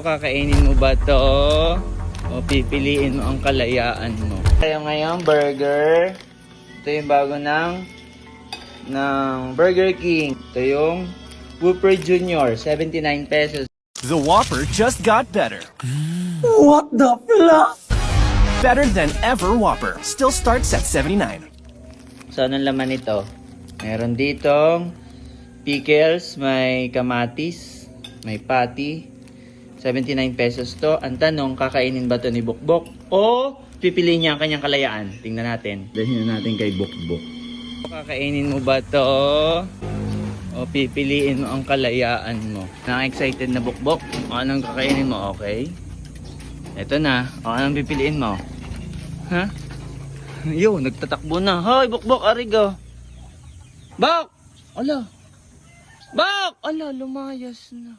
Kakainin mo ba to? O pipiliin mo ang kalayaan mo? Tayo ngayon, burger. Ito yung bago ng Burger King. Ito yung Whopper Junior, 79 pesos. The Whopper just got better. What the flop? Better than ever Whopper. Still starts at 79. So, anong laman nito? Meron ditong pickles, may kamatis, may patty. 79 pesos to. Ang tanong, kakainin ba to ni Bukbok? O pipiliin niya ang kanyang kalayaan? Tingnan natin. Dalhin na natin kay Bukbok. Kakainin mo ba to? O pipiliin mo ang kalayaan mo? Na-excited na Bukbok? O anong kakainin mo? Okay. Ito na. O anong pipiliin mo? Ha? Yo, nagtatakbo na. Hoy, Bukbok, arigo. Bok! Ala. Bok! Ala, lumayas na.